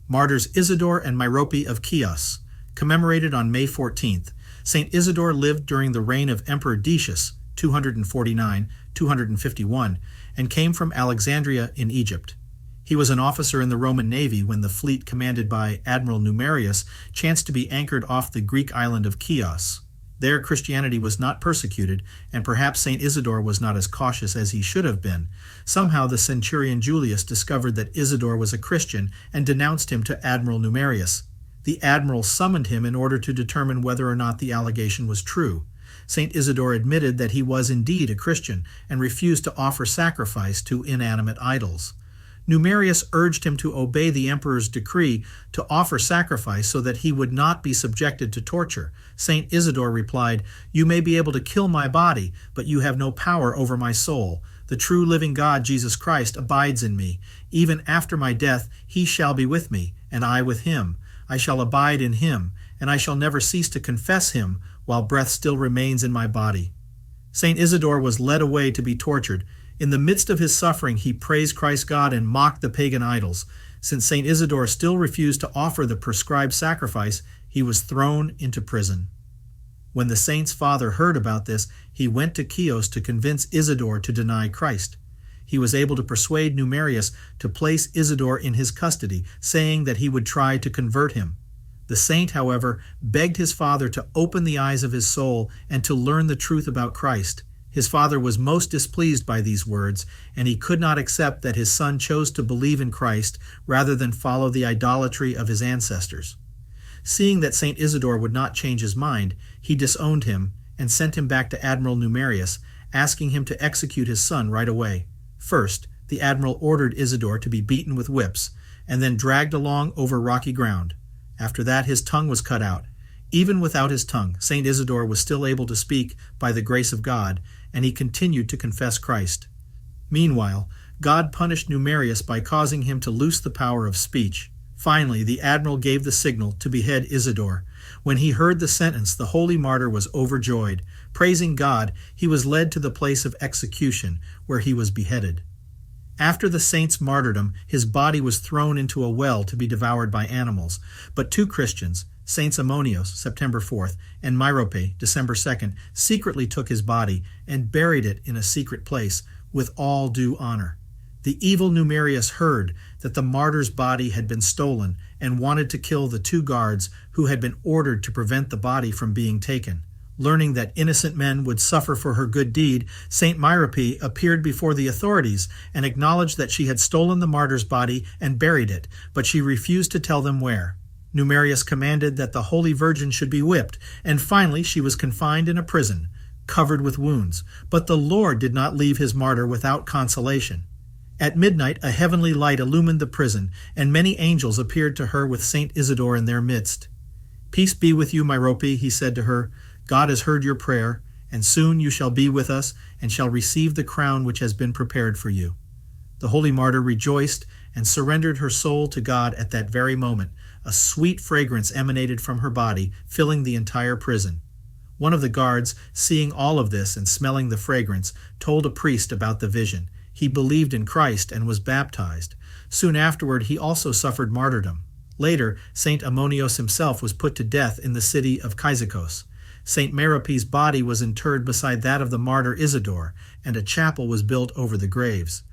Martyrs Isidore and Myrope of Chios, commemorated on May 14th. St. Isidore lived during the reign of Emperor Decius, 249-251, and came from Alexandria in Egypt. He was an officer in the Roman navy when the fleet commanded by Admiral Numerius chanced to be anchored off the Greek island of Chios. There Christianity was not persecuted, and perhaps St. Isidore was not as cautious as he should have been. Somehow the centurion Julius discovered that Isidore was a Christian and denounced him to Admiral Numerius. The admiral summoned him in order to determine whether or not the allegation was true. St. Isidore admitted that he was indeed a Christian and refused to offer sacrifice to inanimate idols. Numerius urged him to obey the emperor's decree to offer sacrifice so that he would not be subjected to torture. St. Isidore replied, "You may be able to kill my body, but you have no power over my soul. The true living God, Jesus Christ, abides in me. Even after my death, he shall be with me, and I with him. I shall abide in him, and I shall never cease to confess him while breath still remains in my body." St. Isidore was led away to be tortured. In the midst of his suffering, he praised Christ God and mocked the pagan idols. Since St. Isidore still refused to offer the prescribed sacrifice, he was thrown into prison. When the saint's father heard about this, he went to Chios to convince Isidore to deny Christ. He was able to persuade Numerius to place Isidore in his custody, saying that he would try to convert him. The saint, however, begged his father to open the eyes of his soul and to learn the truth about Christ. His father was most displeased by these words, and he could not accept that his son chose to believe in Christ rather than follow the idolatry of his ancestors. Seeing that St. Isidore would not change his mind, he disowned him and sent him back to Admiral Numerius, asking him to execute his son right away. First, the admiral ordered Isidore to be beaten with whips, and then dragged along over rocky ground. After that, his tongue was cut out. Even without his tongue, St. Isidore was still able to speak by the grace of God, and he continued to confess Christ. Meanwhile, God punished Numerius by causing him to lose the power of speech. Finally, the admiral gave the signal to behead Isidore. When he heard the sentence, the holy martyr was overjoyed. Praising God, he was led to the place of execution, where he was beheaded. After the saint's martyrdom, his body was thrown into a well to be devoured by animals. But two Christians, Saints Ammonios, September 4th, and Myrope, December 2nd, secretly took his body and buried it in a secret place with all due honor. The evil Numerius heard that the martyr's body had been stolen and wanted to kill the two guards who had been ordered to prevent the body from being taken. Learning that innocent men would suffer for her good deed, St. Myrope appeared before the authorities and acknowledged that she had stolen the martyr's body and buried it, but she refused to tell them where. Numerius commanded that the Holy Virgin should be whipped, and finally she was confined in a prison, covered with wounds. But the Lord did not leave his martyr without consolation. At midnight a heavenly light illumined the prison, and many angels appeared to her with St. Isidore in their midst. "Peace be with you, Myrope," he said to her. "God has heard your prayer, and soon you shall be with us and shall receive the crown which has been prepared for you." The holy martyr rejoiced and surrendered her soul to God at that very moment. A sweet fragrance emanated from her body, filling the entire prison. One of the guards, seeing all of this and smelling the fragrance, told a priest about the vision. He believed in Christ and was baptized. Soon afterward, he also suffered martyrdom. Later, St. Ammonios himself was put to death in the city of Cyzicus. St. Myrope's body was interred beside that of the martyr Isidore, and a chapel was built over the graves.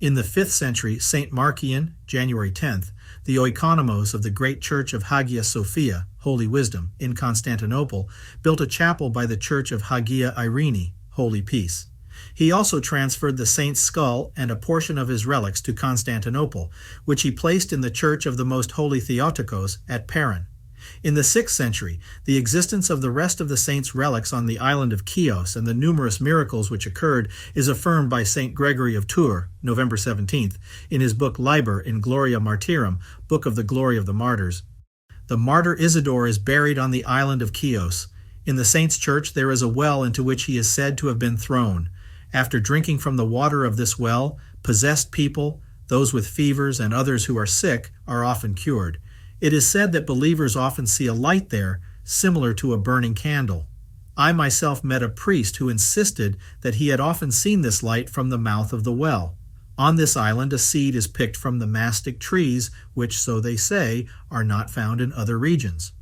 In the 5th century, St. Marcion, January 10th, the oikonomos of the great church of Hagia Sophia, Holy Wisdom, in Constantinople, built a chapel by the church of Hagia Irene, Holy Peace. He also transferred the saint's skull and a portion of his relics to Constantinople, which he placed in the church of the Most Holy Theotokos at Paran. In the 6th century, the existence of the rest of the saint's relics on the island of Chios and the numerous miracles which occurred is affirmed by St. Gregory of Tours, November 17th, in his book Liber in Gloria Martyrum, Book of the Glory of the Martyrs. The martyr Isidore is buried on the island of Chios. In the saint's church there is a well into which he is said to have been thrown. After drinking from the water of this well, possessed people, those with fevers, and others who are sick are often cured. It is said that believers often see a light there, similar to a burning candle. I myself met a priest who insisted that he had often seen this light from the mouth of the well. On this island, a seed is picked from the mastic trees, which, so they say, are not found in other regions.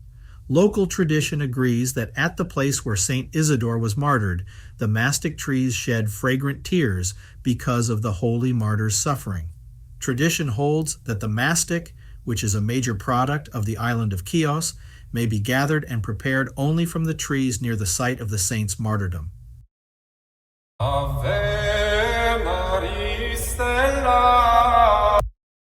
Local tradition agrees that at the place where St. Isidore was martyred, the mastic trees shed fragrant tears because of the Holy Martyrs' suffering. Tradition holds that the mastic, which is a major product of the island of Chios, may be gathered and prepared only from the trees near the site of the saint's martyrdom. Ave